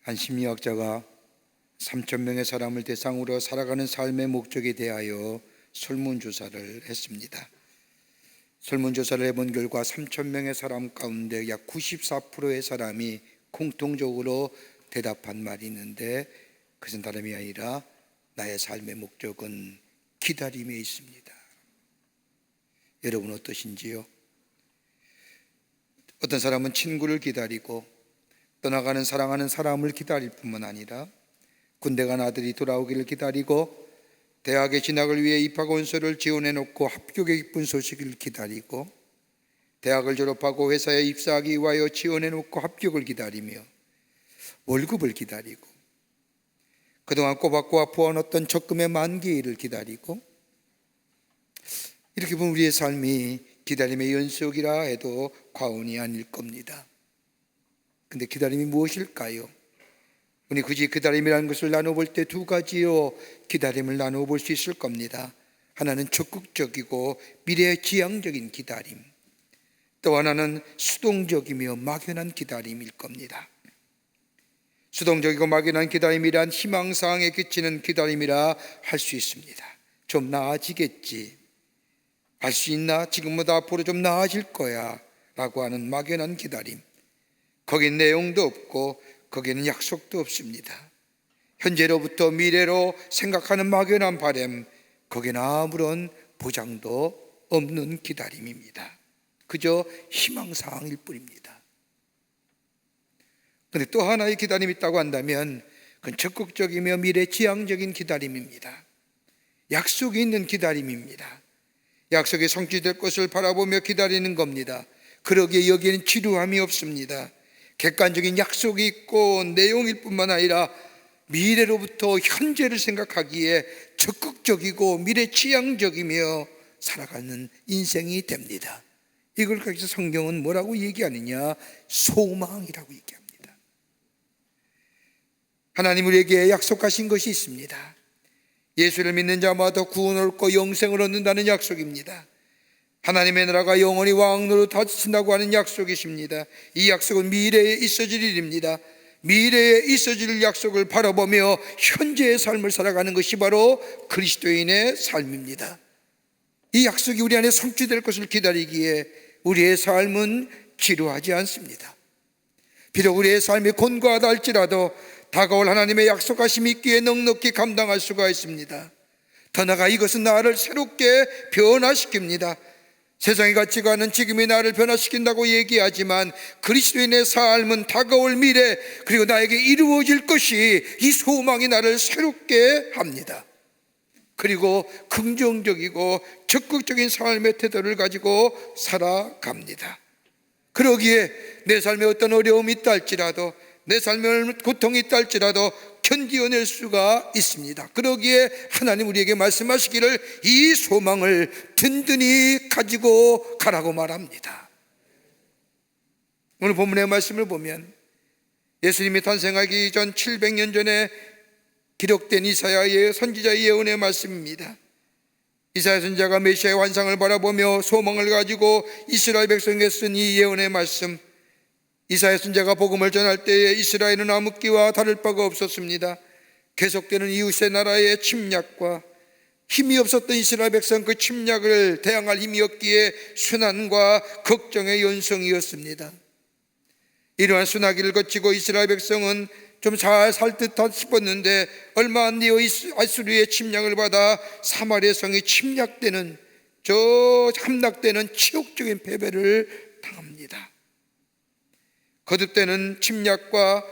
한 심리학자가 3천 명의 사람을 대상으로 살아가는 삶의 목적에 대하여 설문조사를 했습니다. 설문조사를 해본 결과 3천 명의 사람 가운데 약 94%의 사람이 공통적으로 대답한 말이 있는데, 그것은 다름이 아니라 나의 삶의 목적은 기다림에 있습니다. 여러분 어떠신지요? 어떤 사람은 친구를 기다리고, 떠나가는 사랑하는 사람을 기다릴 뿐만 아니라 군대 간 아들이 돌아오기를 기다리고, 대학에 진학을 위해 입학원서를 지원해 놓고 합격의 기쁜 소식을 기다리고, 대학을 졸업하고 회사에 입사하기 위하여 지원해 놓고 합격을 기다리며, 월급을 기다리고, 그동안 꼬박꼬박 부어놓던 적금의 만기일을 기다리고, 이렇게 보면 우리의 삶이 기다림의 연속이라 해도 과언이 아닐 겁니다. 근데 기다림이 무엇일까요? 우리 굳이 기다림이라는 것을 나눠볼 때 두 가지요 기다림을 나눠볼 수 있을 겁니다. 하나는 적극적이고 미래지향적인 기다림, 또 하나는 수동적이며 막연한 기다림일 겁니다. 수동적이고 막연한 기다림이란 희망사항에 그치는 기다림이라 할 수 있습니다. 좀 나아지겠지, 할 수 있나, 지금보다 앞으로 좀 나아질 거야 라고 하는 막연한 기다림. 거긴 내용도 없고 거기는 약속도 없습니다. 현재로부터 미래로 생각하는 막연한 바람, 거기는 아무런 보장도 없는 기다림입니다. 그저 희망사항일 뿐입니다. 그런데 또 하나의 기다림이 있다고 한다면 그건 적극적이며 미래지향적인 기다림입니다. 약속이 있는 기다림입니다. 약속이 성취될 것을 바라보며 기다리는 겁니다. 그러기에 여기에는 지루함이 없습니다. 객관적인 약속이 있고 내용일 뿐만 아니라 미래로부터 현재를 생각하기에 적극적이고 미래지향적이며 살아가는 인생이 됩니다. 이걸 가지고 성경은 뭐라고 얘기하느냐? 소망이라고 얘기합니다. 하나님 우리에게 약속하신 것이 있습니다. 예수를 믿는 자마다 구원을 얻고 영생을 얻는다는 약속입니다. 하나님의 나라가 영원히 왕노로 다스린다고 하는 약속이십니다. 이 약속은 미래에 있어질 일입니다. 미래에 있어질 약속을 바라보며 현재의 삶을 살아가는 것이 바로 그리스도인의 삶입니다. 이 약속이 우리 안에 성취될 것을 기다리기에 우리의 삶은 지루하지 않습니다. 비록 우리의 삶이 곤고하다 할지라도 다가올 하나님의 약속하심이 있기에 넉넉히 감당할 수가 있습니다. 더 나아가 이것은 나를 새롭게 변화시킵니다. 세상이 같지가 않은 지금의 나를 변화시킨다고 얘기하지만 그리스도인의 삶은 다가올 미래, 그리고 나에게 이루어질 것이, 이 소망이 나를 새롭게 합니다. 그리고 긍정적이고 적극적인 삶의 태도를 가지고 살아갑니다. 그러기에 내 삶에 어떤 어려움이 있다 할지라도, 내 삶에 고통이 있다 할지라도 견디어낼 수가 있습니다. 그러기에 하나님 우리에게 말씀하시기를 이 소망을 든든히 가지고 가라고 말합니다. 오늘 본문의 말씀을 보면 예수님이 탄생하기 전 700년 전에 기록된 이사야의 선지자의 예언의 말씀입니다. 이사야 선지자가 메시아의 환상을 바라보며 소망을 가지고 이스라엘 백성에게 쓴 이 예언의 말씀, 이사야 선지자가 복음을 전할 때에 이스라엘은 암흑기와 다를 바가 없었습니다. 계속되는 이웃의 나라의 침략과 힘이 없었던 이스라엘 백성, 그 침략을 대항할 힘이 없기에 순환과 걱정의 연성이었습니다. 이러한 순환기를 거치고 이스라엘 백성은 좀 잘 살 듯 싶었는데 얼마 안 뒤에 아수르의 침략을 받아 사마리아 성이 침략되는, 함락되는 치욕적인 패배를 당합니다. 거듭되는 침략과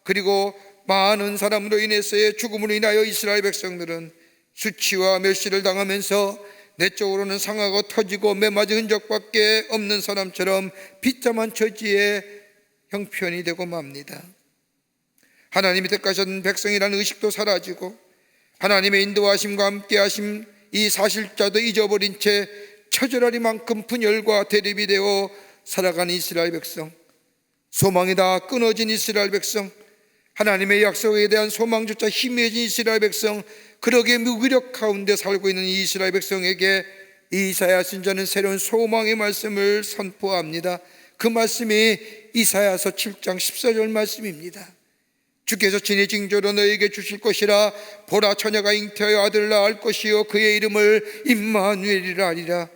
그리고 많은 사람으로 인해서의 죽음으로 인하여 이스라엘 백성들은 수치와 멸시를 당하면서 내적으로는 상하고 터지고 매맞은 흔적밖에 없는 사람처럼 비참한 처지의 형편이 되고 맙니다. 하나님이 택하신 백성이라는 의식도 사라지고 하나님의 인도하심과 함께하심, 이 사실자도 잊어버린 채 처절하리만큼 분열과 대립이 되어 살아가는 이스라엘 백성, 소망이 다 끊어진 이스라엘 백성, 하나님의 약속에 대한 소망조차 희미해진 이스라엘 백성, 그러기에 무기력 가운데 살고 있는 이 이스라엘 백성에게 이사야 선지자는 새로운 소망의 말씀을 선포합니다. 그 말씀이 이사야서 7장 14절 말씀입니다. 주께서 친히 징조로 너에게 주실 것이라. 보라, 처녀가 잉태하여 아들을 낳을 것이요 그의 이름을 임마누엘이라 하리라.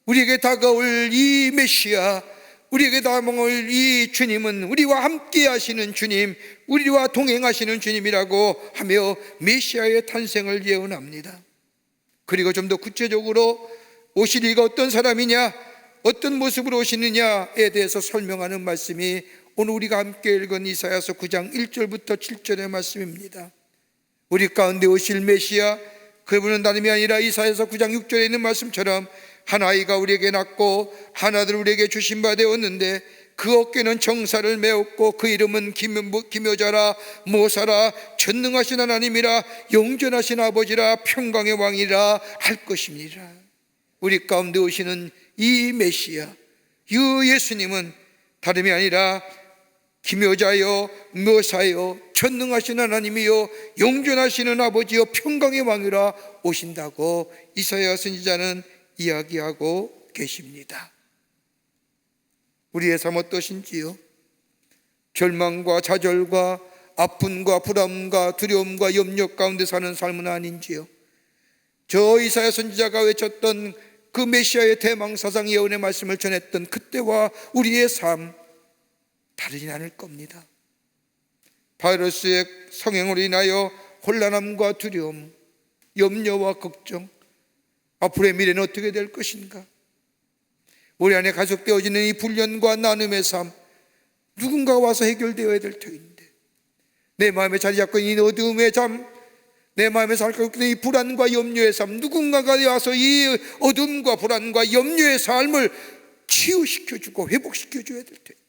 우리에게 다가올 이 메시아, 우리에게 다가올 이 주님은 우리와 함께 하시는 주님, 우리와 동행하시는 주님이라고 하며 메시아의 탄생을 예언합니다. 그리고 좀 더 구체적으로 오실 이가 어떤 사람이냐, 어떤 모습으로 오시느냐에 대해서 설명하는 말씀이 오늘 우리가 함께 읽은 이사야서 9장 1절부터 7절의 말씀입니다. 우리 가운데 오실 메시아, 그분은 다름이 아니라 이사야서 9장 6절에 있는 말씀처럼 한 아이가 우리에게 낳고 한 아들을 우리에게 주신 바 되었는데 그 어깨는 정사를 메었고 그 이름은 기묘자라, 모사라, 전능하신 하나님이라, 영전하신 아버지라, 평강의 왕이라 할 것입니다. 우리 가운데 오시는 이 메시아, 이 예수님은 다름이 아니라 기묘자요, 묘사요, 전능하신 하나님이요, 영존하시는 아버지요, 평강의 왕이라 오신다고 이사야 선지자는 이야기하고 계십니다. 우리의 삶 어떠신지요? 절망과 좌절과 아픔과 불안과 두려움과 염려 가운데 사는 삶은 아닌지요? 저 이사야 선지자가 외쳤던 그 메시아의 대망사상 예언의 말씀을 전했던 그때와 우리의 삶 다르지 않을 겁니다. 바이러스의 성행으로 인하여 혼란함과 두려움, 염려와 걱정, 앞으로의 미래는 어떻게 될 것인가? 우리 안에 가속되어지는 이 불련과 나눔의 삶, 누군가 와서 해결되어야 될 터인데 내 마음에 자리 잡고 있는 이 어두움의 잠, 내 마음에 자리 잡고 있는 이 불안과 염려의 삶, 누군가가 와서 이 어둠과 불안과 염려의 삶을 치유시켜주고 회복시켜줘야 될 터인데,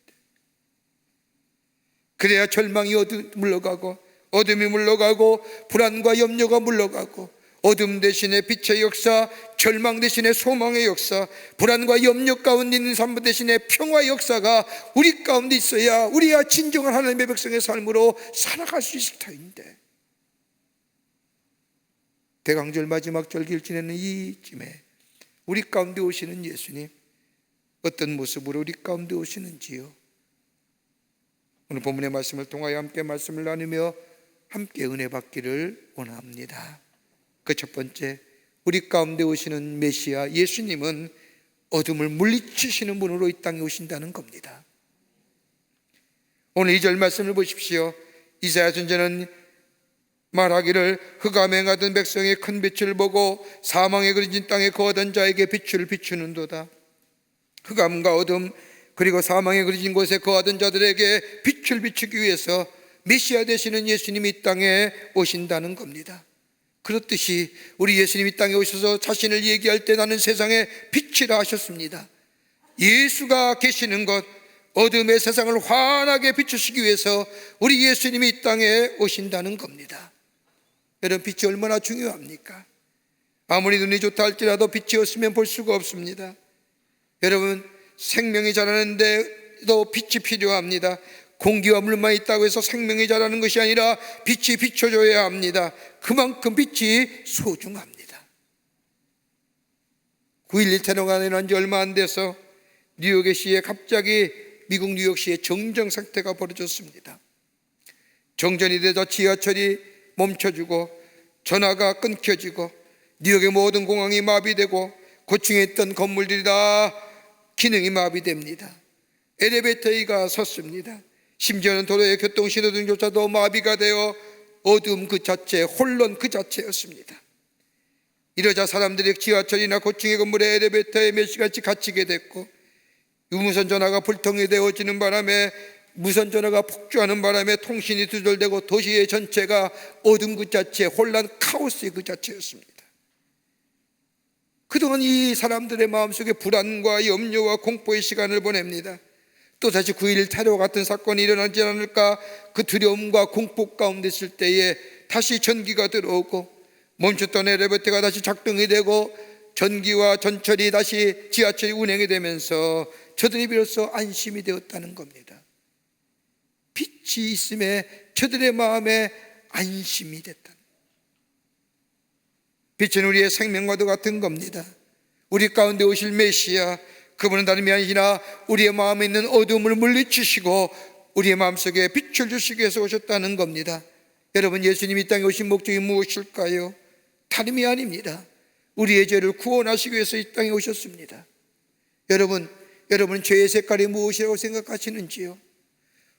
그래야 절망이 물러가고 어둠이 물러가고 불안과 염려가 물러가고 어둠 대신에 빛의 역사, 절망 대신에 소망의 역사, 불안과 염려 가운데 있는 삶 대신에 평화의 역사가 우리 가운데 있어야 우리야 진정한 하나님의 백성의 삶으로 살아갈 수 있을 터인데, 대강절 마지막 절기를 지내는 이쯤에 우리 가운데 오시는 예수님 어떤 모습으로 우리 가운데 오시는지요? 오늘 본문의 말씀을 통하여 함께 말씀을 나누며 함께 은혜 받기를 원합니다. 그 첫 번째, 우리 가운데 오시는 메시아 예수님은 어둠을 물리치시는 분으로 이 땅에 오신다는 겁니다. 오늘 2절 말씀을 보십시오. 이사야 선지자는 말하기를 흑암 행하던 백성의 큰 빛을 보고 사망에 그려진 땅에 거하던 자에게 빛을 비추는도다. 흑암과 어둠 그리고 사망에 그려진 곳에 거하던 자들에게 빛을 비추기 위해서 메시아 되시는 예수님이 이 땅에 오신다는 겁니다. 그렇듯이 우리 예수님이 이 땅에 오셔서 자신을 얘기할 때 나는 세상의 빛이라 하셨습니다. 예수가 계시는 것, 어둠의 세상을 환하게 비추시기 위해서 우리 예수님이 이 땅에 오신다는 겁니다. 여러분, 빛이 얼마나 중요합니까? 아무리 눈이 좋다 할지라도 빛이 없으면 볼 수가 없습니다. 여러분, 생명이 자라는데도 빛이 필요합니다. 공기와 물만 있다고 해서 생명이 자라는 것이 아니라 빛이 비춰줘야 합니다. 그만큼 빛이 소중합니다. 9.11 테러가 일어난 지 얼마 안 돼서 뉴욕의 시에 갑자기 미국 뉴욕시에 정전 상태가 벌어졌습니다. 정전이 되자 지하철이 멈춰지고 전화가 끊겨지고 뉴욕의 모든 공항이 마비되고 고층에 있던 건물들이 다 기능이 마비됩니다. 엘리베이터가 섰습니다. 심지어는 도로의 교통신호등조차도 마비가 되어 어둠 그 자체, 혼란 그 자체였습니다. 이러자 사람들이 지하철이나 고층의 건물의 엘리베이터에 몇 시간씩 갇히게 됐고, 유무선 전화가 불통이 되어지는 바람에, 무선 전화가 폭주하는 바람에 통신이 두절되고 도시의 전체가 어둠 그 자체, 혼란 카오스의 그 자체였습니다. 그동안 이 사람들의 마음속에 불안과 염려와 공포의 시간을 보냅니다. 또다시 9.11 테러 같은 사건이 일어나지 않을까, 그 두려움과 공포 가운데 있을 때에 다시 전기가 들어오고 멈췄던 엘리베이터가 다시 작동이 되고 전기와 전철이 다시 지하철이 운행이 되면서 저들이 비로소 안심이 되었다는 겁니다. 빛이 있음에 저들의 마음에 안심이 됐다. 빛은 우리의 생명과도 같은 겁니다. 우리 가운데 오실 메시아, 그분은 다름이 아니라 우리의 마음에 있는 어둠을 물리치시고 우리의 마음속에 빛을 주시기 위해서 오셨다는 겁니다. 여러분, 예수님이 이 땅에 오신 목적이 무엇일까요? 다름이 아닙니다. 우리의 죄를 구원하시기 위해서 이 땅에 오셨습니다. 여러분 죄의 색깔이 무엇이라고 생각하시는지요?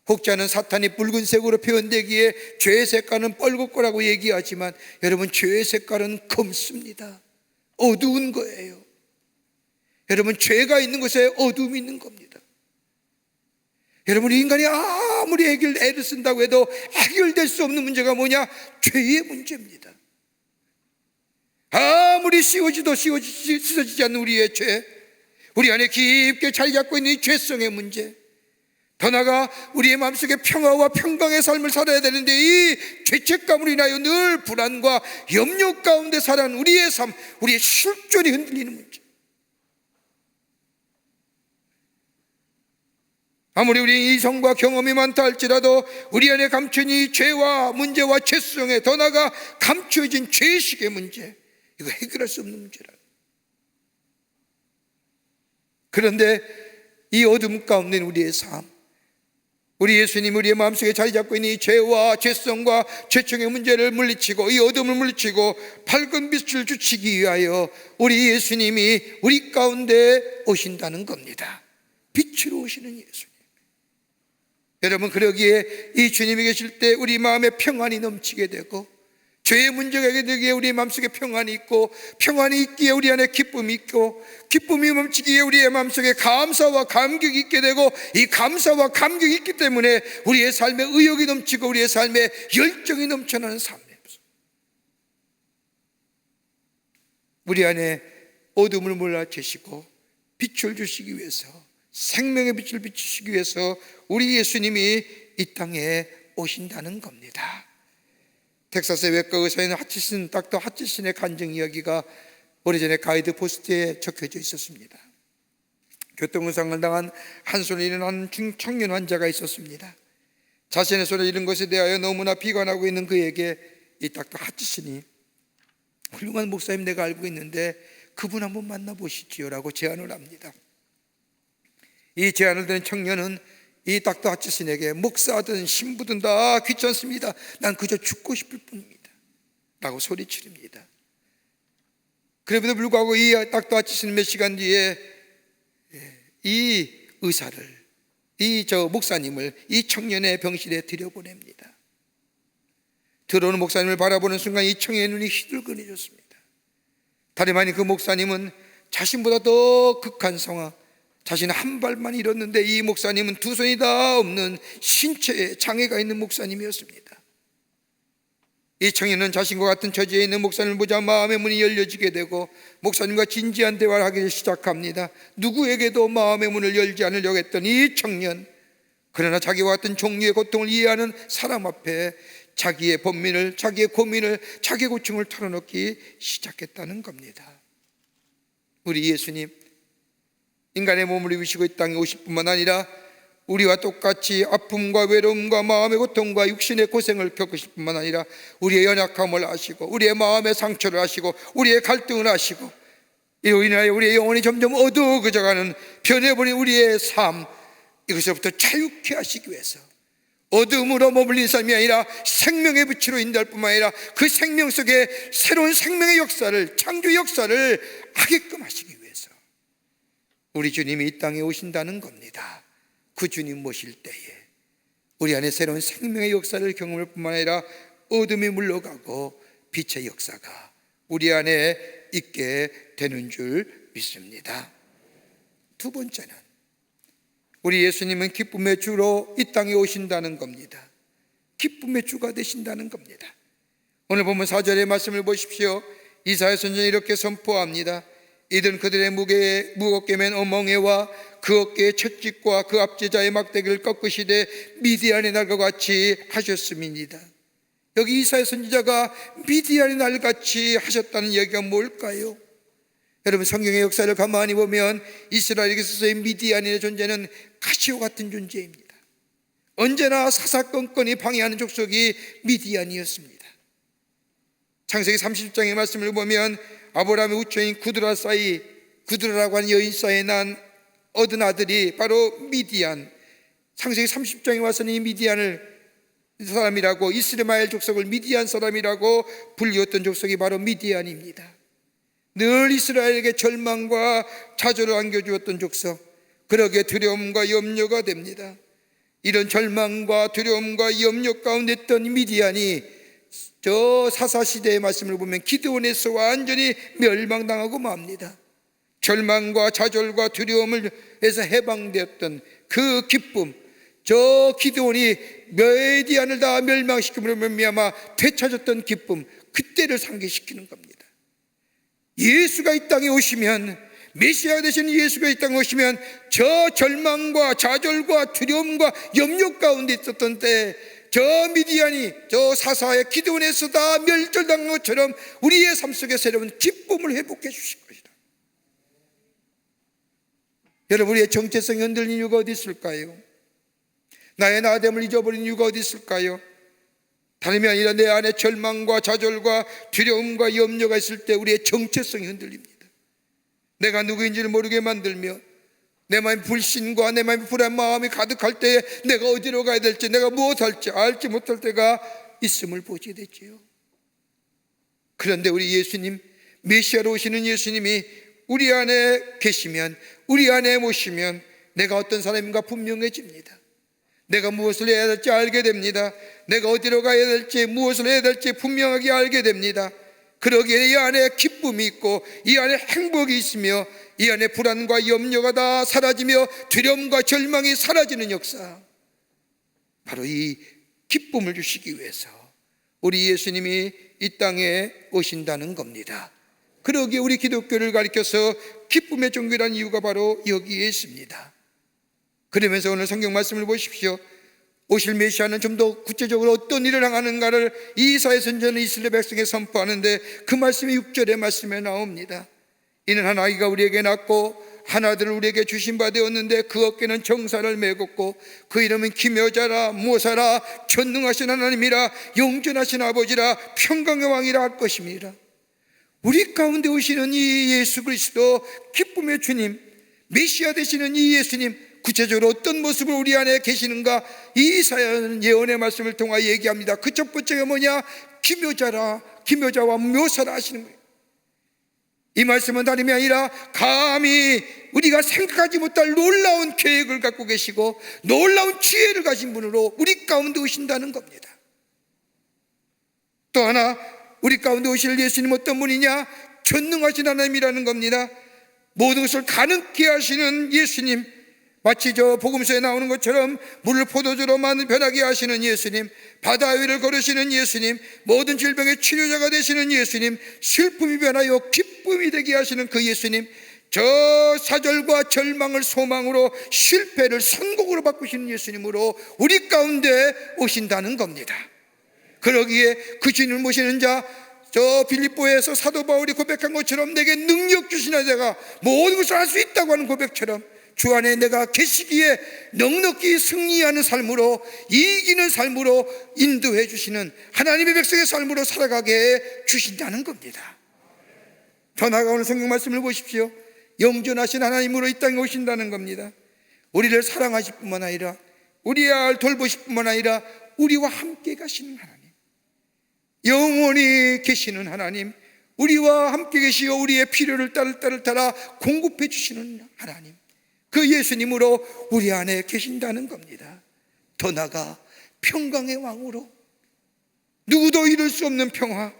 혹자는 사탄이 붉은색으로 표현되기에 죄의 색깔은 뻘겋고라고 얘기하지만 여러분, 죄의 색깔은 검습니다. 어두운 거예요. 여러분, 죄가 있는 곳에 어둠이 있는 겁니다. 여러분, 인간이 아무리 애를 쓴다고 해도 해결될 수 없는 문제가 뭐냐? 죄의 문제입니다. 아무리 씻어지지 않는 우리의 죄, 우리 안에 깊게 자리 잡고 있는 이 죄성의 문제, 더 나아가 우리의 마음속에 평화와 평강의 삶을 살아야 되는데 이 죄책감으로 인하여 늘 불안과 염려 가운데 살아가는 우리의 삶, 우리의 실존이 흔들리는 문제. 아무리 우리 이성과 경험이 많다 할지라도 우리 안에 감춘 이 죄와 문제와 죄성에 더 나아가 감추어진 죄의식의 문제, 이거 해결할 수 없는 문제라. 그런데 이 어둠 가운데 우리의 삶, 우리 예수님 우리의 마음속에 자리 잡고 있는 이 죄와 죄성과 죄성의 문제를 물리치고 이 어둠을 물리치고 밝은 빛을 주시기 위하여 우리 예수님이 우리 가운데 오신다는 겁니다. 빛으로 오시는 예수님. 여러분, 그러기에 이 주님이 계실 때 우리 마음에 평안이 넘치게 되고 죄의 문제가 되기에 우리의 마음속에 평안이 있고 평안이 있기에 우리 안에 기쁨이 있고 기쁨이 넘치기에 우리의 마음속에 감사와 감격이 있게 되고 이 감사와 감격이 있기 때문에 우리의 삶에 의욕이 넘치고 우리의 삶에 열정이 넘쳐나는 삶이에요. 우리 안에 어둠을 몰아치시고 빛을 주시기 위해서, 생명의 빛을 비추시기 위해서 우리 예수님이 이 땅에 오신다는 겁니다. 텍사스 외과 의사인 닥터 하치슨의 간증 이야기가 오래전에 가이드 포스트에 적혀져 있었습니다. 교통상을 당한 한 손을 잃은 한 중청년 환자가 있었습니다. 자신의 손을 잃은 것에 대하여 너무나 비관하고 있는 그에게 이 닥터 하치슨이 훌륭한 목사님 내가 알고 있는데 그분 한번 만나보시지요 라고 제안을 합니다. 이 제안을 들은 청년은 이 닥터 하치슨에게 목사든 신부든 다 귀찮습니다. 난 그저 죽고 싶을 뿐입니다 라고 소리치릅니다. 그럼에도 불구하고 이 닥터 하치슨은 몇 시간 뒤에 이 의사를, 목사님을 이 청년의 병실에 들여보냅니다. 들어오는 목사님을 바라보는 순간 이 청년의 눈이 휘둘거려졌습니다. 다름 아닌 그 목사님은 자신보다 더 극한 상황, 자신은 한 발만 잃었는데 이 목사님은 두 손이 다 없는 신체에 장애가 있는 목사님이었습니다. 이 청년은 자신과 같은 처지에 있는 목사님을 보자 마음의 문이 열려지게 되고 목사님과 진지한 대화를 하기 시작합니다. 누구에게도 마음의 문을 열지 않으려고 했던 이 청년, 그러나 자기와 같은 종류의 고통을 이해하는 사람 앞에 자기의 번민을, 자기의 고민을, 자기의 고충을 털어놓기 시작했다는 겁니다. 우리 예수님, 인간의 몸을 입으시고 이 땅에 오실 뿐만 아니라 우리와 똑같이 아픔과 외로움과 마음의 고통과 육신의 고생을 겪으실 뿐만 아니라 우리의 연약함을 아시고 우리의 마음의 상처를 아시고 우리의 갈등을 아시고 이로 인하여 우리의 영혼이 점점 어두워져가는 변해버린 우리의 삶, 이것으로부터 자유케 하시기 위해서 어둠으로 머물린 삶이 아니라 생명의 빛으로 인도할 뿐만 아니라 그 생명 속에 새로운 생명의 역사를, 창조 역사를 하게끔 하시기 위해서 우리 주님이 이 땅에 오신다는 겁니다. 그 주님 모실 때에 우리 안에 새로운 생명의 역사를 경험할 뿐만 아니라 어둠이 물러가고 빛의 역사가 우리 안에 있게 되는 줄 믿습니다. 두 번째는 우리 예수님은 기쁨의 주로 이 땅에 오신다는 겁니다. 기쁨의 주가 되신다는 겁니다. 오늘 보면 4절의 말씀을 보십시오. 이사야 선지자는 이렇게 선포합니다. 이들은 그들의 무겁게 맨 어멍에와 그 어깨의 채찍과 그 압제자의 막대기를 꺾으시되 미디안의 날과 같이 하셨음이니이다. 여기 이사야 선지자가 미디안의 날같이 하셨다는 얘기가 뭘까요? 여러분, 성경의 역사를 가만히 보면 이스라엘에게 있어서의 미디안의 존재는 가시와 같은 존재입니다. 언제나 사사건건이 방해하는 족속이 미디안이었습니다. 창세기 30장의 말씀을 보면 아브라함의 우처인 구드라라고 하는 여인 사이에 난 얻은 아들이 바로 미디안, 창세기 30장에 와서는 이 미디안을 사람이라고, 이스라엘 족속을 미디안 사람이라고 불리웠던 족속이 바로 미디안입니다. 늘 이스라엘에게 절망과 좌절을 안겨주었던 족속, 그러게 두려움과 염려가 됩니다. 이런 절망과 두려움과 염려 가운데 있던 미디안이 저 사사시대의 말씀을 보면 기드온에서 완전히 멸망당하고 맙니다. 절망과 좌절과 두려움을 해서 해방되었던 그 기쁨, 저 기드온이 미디안을 다 멸망시킴으로 말미암아 되찾았던 기쁨, 그때를 상기시키는 겁니다. 예수가 이 땅에 오시면, 메시아가 되신 예수가 이 땅에 오시면 저 절망과 좌절과 두려움과 염려 가운데 있었던 때 저 미디안이 저 사사의 기드온에서 다 멸절당한 것처럼 우리의 삶 속에 새로운 기쁨을 회복해 주실 것이다. 여러분, 우리의 정체성이 흔들린 이유가 어디 있을까요? 나의 나됨을 잊어버린 이유가 어디 있을까요? 다름이 아니라 내 안에 절망과 좌절과 두려움과 염려가 있을 때 우리의 정체성이 흔들립니다. 내가 누구인지를 모르게 만들며 내 마음이 불신과 내 마음이 불안 마음이 가득할 때에 내가 어디로 가야 될지, 내가 무엇할지 알지 못할 때가 있음을 보게 되지요. 그런데 우리 예수님, 메시아로 오시는 예수님이 우리 안에 계시면, 우리 안에 모시면 내가 어떤 사람인가 분명해집니다. 내가 무엇을 해야 될지 알게 됩니다. 내가 어디로 가야 될지, 무엇을 해야 될지 분명하게 알게 됩니다. 그러기에 이 안에 기쁨이 있고 이 안에 행복이 있으며 이 안에 불안과 염려가 다 사라지며 두려움과 절망이 사라지는 역사, 바로 이 기쁨을 주시기 위해서 우리 예수님이 이 땅에 오신다는 겁니다. 그러기에 우리 기독교를 가리켜서 기쁨의 종교라는 이유가 바로 여기에 있습니다. 그러면서 오늘 성경 말씀을 보십시오. 오실 메시아는 좀 더 구체적으로 어떤 일을 행하는가를 이사야 선지자는 이스라엘 백성에 선포하는데 그 말씀이 6절의 말씀에 나옵니다. 이는 한 아기가 우리에게 낳고 한 아들을 우리에게 주신 바 되었는데 그 어깨는 정사를 메었고 그 이름은 기묘자라, 모사라, 전능하신 하나님이라, 영존하신 아버지라, 평강의 왕이라 할 것입니다. 우리 가운데 오시는 이 예수 그리스도, 기쁨의 주님, 메시아 되시는 이 예수님, 구체적으로 어떤 모습으로 우리 안에 계시는가 이사야는 예언의 말씀을 통하여 얘기합니다. 그 첫 번째가 뭐냐? 기묘자라, 기묘자와 묘사라 하시는 거예요. 이 말씀은 다름이 아니라 감히 우리가 생각하지 못할 놀라운 계획을 갖고 계시고 놀라운 지혜를 가진 분으로 우리 가운데 오신다는 겁니다. 또 하나, 우리 가운데 오실 예수님 어떤 분이냐? 전능하신 하나님이라는 겁니다. 모든 것을 가능케 하시는 예수님, 마치 저 복음서에 나오는 것처럼 물을 포도주로 변하게 하시는 예수님, 바다 위를 걸으시는 예수님, 모든 질병의 치료자가 되시는 예수님, 슬픔이 변하여 기쁨이 되게 하시는 그 예수님, 저 사절과 절망을 소망으로, 실패를 성공으로 바꾸시는 예수님으로 우리 가운데 오신다는 겁니다. 그러기에 그 주님을 모시는 자, 저 빌립보에서 사도 바울이 고백한 것처럼 내게 능력 주시나 내가 모든 것을 할 수 있다고 하는 고백처럼 주 안에 내가 계시기에 넉넉히 승리하는 삶으로, 이기는 삶으로 인도해 주시는 하나님의 백성의 삶으로 살아가게 해 주신다는 겁니다. 더 나아가 오늘 성경 말씀을 보십시오. 영존하신 하나님으로 이 땅에 오신다는 겁니다. 우리를 사랑하실 뿐만 아니라 우리를 돌보실 뿐만 아니라 우리와 함께 가시는 하나님, 영원히 계시는 하나님, 우리와 함께 계시어 우리의 필요를 따라 공급해 주시는 하나님, 그 예수님으로 우리 안에 계신다는 겁니다. 더 나아가 평강의 왕으로, 누구도 이룰 수 없는 평화,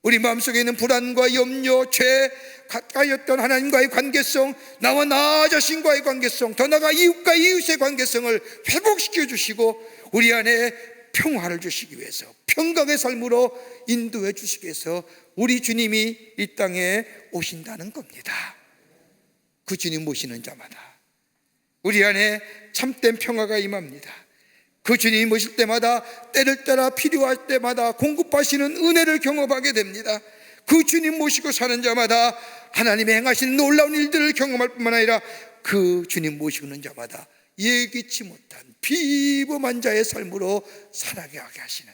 우리 마음속에 있는 불안과 염려, 죄, 가까이였던 하나님과의 관계성, 나와 나 자신과의 관계성, 더 나아가 이웃과 이웃의 관계성을 회복시켜 주시고 우리 안에 평화를 주시기 위해서, 평강의 삶으로 인도해 주시기 위해서 우리 주님이 이 땅에 오신다는 겁니다. 그 주님 모시는 자마다 우리 안에 참된 평화가 임합니다. 그 주님이 모실 때마다 때를 따라 필요할 때마다 공급하시는 은혜를 경험하게 됩니다. 그 주님 모시고 사는 자마다 하나님의 행하시는 놀라운 일들을 경험할 뿐만 아니라 그 주님 모시는 자마다 예기치 못한 비범한 자의 삶으로 살아가게 하시는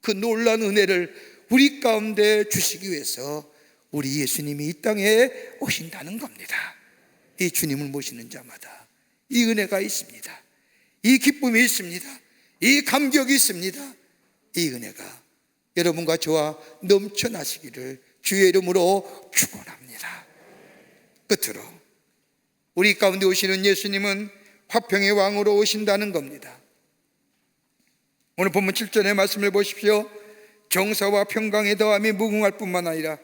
그 놀라운 은혜를 우리 가운데 주시기 위해서 우리 예수님이 이 땅에 오신다는 겁니다. 이 주님을 모시는 자마다 이 은혜가 있습니다. 이 기쁨이 있습니다. 이 감격이 있습니다. 이 은혜가 여러분과 저와 넘쳐나시기를 주의 이름으로 축원합니다. 끝으로 우리 가운데 오시는 예수님은 화평의 왕으로 오신다는 겁니다. 오늘 본문 7절의 말씀을 보십시오. 정사와 평강의 더함이 무궁할 뿐만 아니라,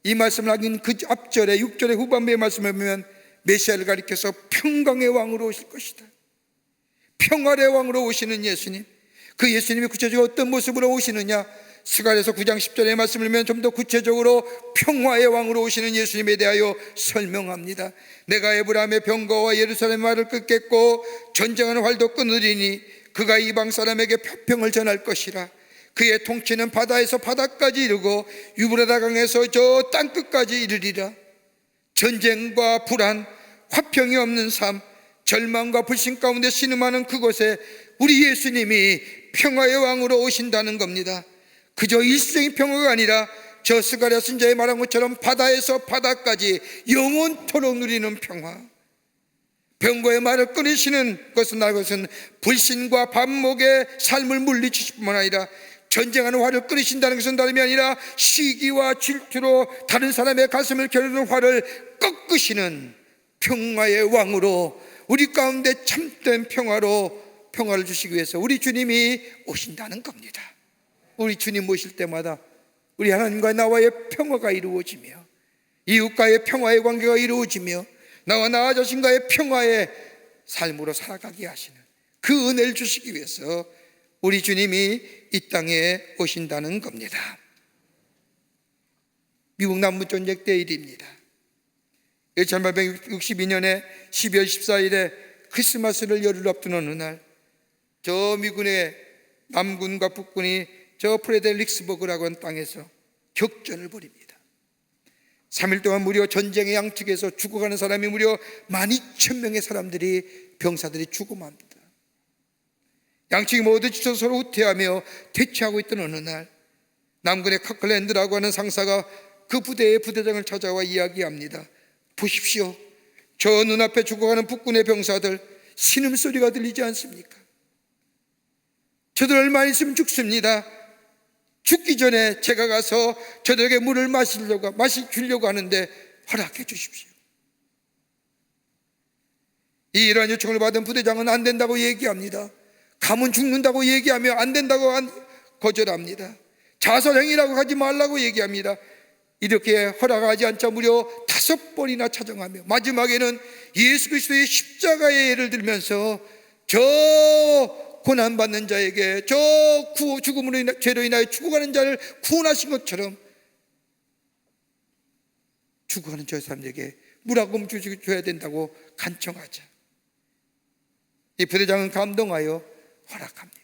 이 말씀을 하긴 그 앞절에 6절의 후반부의 말씀을 보면 메시아를 가리켜서 평강의 왕으로 오실 것이다. 평화의 왕으로 오시는 예수님, 그 예수님이 구체적으로 어떤 모습으로 오시느냐, 스가랴서 9장 10절의 말씀을 보면 좀 더 구체적으로 평화의 왕으로 오시는 예수님에 대하여 설명합니다. 내가 에브라임의 병거와 예루살렘 말을 끊겠고 전쟁하는 활도 끊으리니 그가 이방 사람에게 평을 전할 것이라. 그의 통치는 바다에서 바다까지 이르고 유브라다 강에서 저 땅끝까지 이르리라. 전쟁과 불안, 화평이 없는 삶, 절망과 불신 가운데 신음하는 그곳에 우리 예수님이 평화의 왕으로 오신다는 겁니다. 그저 일시적인 평화가 아니라 저 스가랴 선지자의 말한 것처럼 바다에서 바다까지 영원토록 누리는 평화. 병거의 말을 끊으시는 것은 불신과 반목의 삶을 물리치실 뿐만 아니라, 전쟁하는 화를 끊으신다는 것은 다름이 아니라 시기와 질투로 다른 사람의 가슴을 겨누는 화를 꺾으시는 평화의 왕으로, 우리 가운데 참된 평화로 평화를 주시기 위해서 우리 주님이 오신다는 겁니다. 우리 주님 모실 때마다 우리 하나님과 나와의 평화가 이루어지며, 이웃과의 평화의 관계가 이루어지며, 나와 나 자신과의 평화의 삶으로 살아가게 하시는 그 은혜를 주시기 위해서 우리 주님이 이 땅에 오신다는 겁니다. 미국 남부전쟁 때 일입니다. 1862년에 12월 14일에 크리스마스를 열흘 앞둔 어느 날, 저 미군의 남군과 북군이 저 프레데릭스버그라고 하는 땅에서 격전을 벌입니다. 3일 동안 무려 전쟁의 양측에서 죽어가는 사람이 무려 12,000명의 사람들이, 병사들이 죽어갑니다. 양측이 모두 지쳐 서로 후퇴하며 대치하고 있던 어느 날, 남군의 카클랜드라고 하는 상사가 그 부대의 부대장을 찾아와 이야기합니다. 보십시오, 저 눈앞에 죽어가는 북군의 병사들, 신음소리가 들리지 않습니까? 저들 얼마 있으면 죽습니다. 죽기 전에 제가 가서 저들에게 물을 주려고 하는데 허락해 주십시오. 이러한 요청을 받은 부대장은 안 된다고 얘기합니다. 가면 죽는다고 얘기하며 안 된다고 거절합니다. 자살행위라고 하지 말라고 얘기합니다. 이렇게 허락하지 않자 무려 5번이나 찾아가며 마지막에는 예수 그리스도의 십자가의 예를 들면서 저 고난받는 자에게, 저 죽음으로 죄로 인하여 죽어가는 자를 구원하신 것처럼 죽어가는 저 사람에게 물하금 줘야 된다고 간청하자 이 부대장은 감동하여 허락합니다.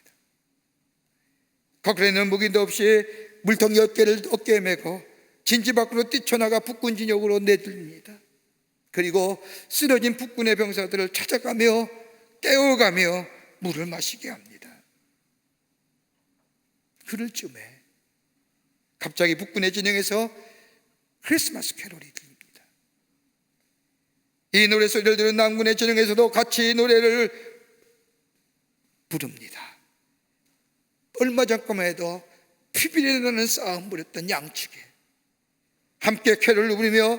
거꾸로는 무기도 없이 물통 10개를 어깨에 메고 진지 밖으로 뛰쳐나가 북군 진영으로 내들립니다. 그리고 쓰러진 북군의 병사들을 찾아가며 깨워가며 물을 마시게 합니다. 그럴 쯤에 갑자기 북군의 진영에서 크리스마스 캐롤이 들립니다. 이 노래 소리를 들은 남군의 진영에서도 같이 노래를 부릅니다. 얼마 전까만 해도 피비린내 나는 싸움 벌였던 양측에 함께 캐롤을 부르며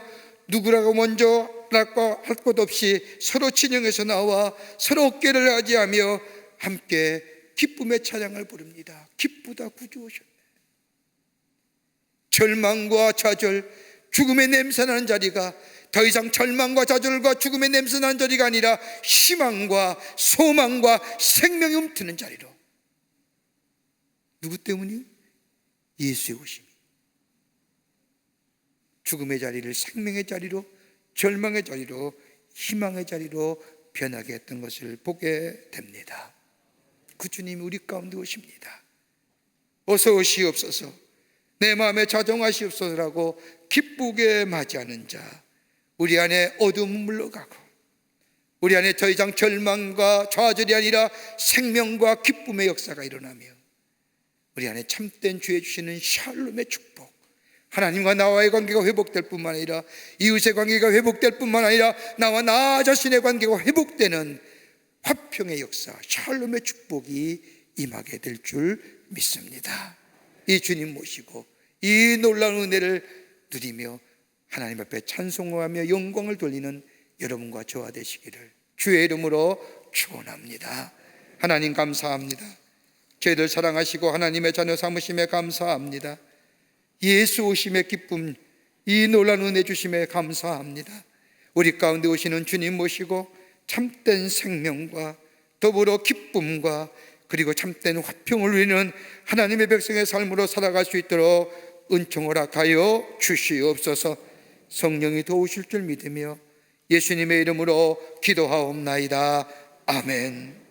누구라고 먼저 라고 할 것 없이 서로 진영에서 나와 서로 어깨를 하지하며 함께 기쁨의 찬양을 부릅니다. 기쁘다 구주 오셨네. 절망과 좌절, 죽음의 냄새나는 자리가 더 이상 절망과 좌절과 죽음의 냄새나는 자리가 아니라 희망과 소망과 생명이 움트는 자리로. 누구 때문이요? 예수의 오심이 죽음의 자리를 생명의 자리로, 절망의 자리로, 희망의 자리로 변하게 했던 것을 보게 됩니다. 그 주님이 우리 가운데 오십니다. 어서 오시옵소서, 내 마음에 자정하시옵소서라고 기쁘게 맞이하는 자, 우리 안에 어둠은 물러가고 우리 안에 더 이상 절망과 좌절이 아니라 생명과 기쁨의 역사가 일어나며 우리 안에 참된 주의 주시는 샬롬의 축복, 하나님과 나와의 관계가 회복될 뿐만 아니라 이웃의 관계가 회복될 뿐만 아니라 나와 나 자신의 관계가 회복되는 화평의 역사, 샬롬의 축복이 임하게 될 줄 믿습니다. 이 주님 모시고 이 놀라운 은혜를 누리며 하나님 앞에 찬송하며 영광을 돌리는 여러분과 저와 되시기를 주의 이름으로 축원합니다. 하나님 감사합니다. 저희들 사랑하시고 하나님의 자녀 삼으심에 감사합니다. 예수 오심의 기쁨, 이 놀라운 은혜 주심에 감사합니다. 우리 가운데 오시는 주님 모시고 참된 생명과 더불어 기쁨과 그리고 참된 화평을 누리는 하나님의 백성의 삶으로 살아갈 수 있도록 은총 허락하여 주시옵소서. 성령이 도우실 줄 믿으며 예수님의 이름으로 기도하옵나이다. 아멘.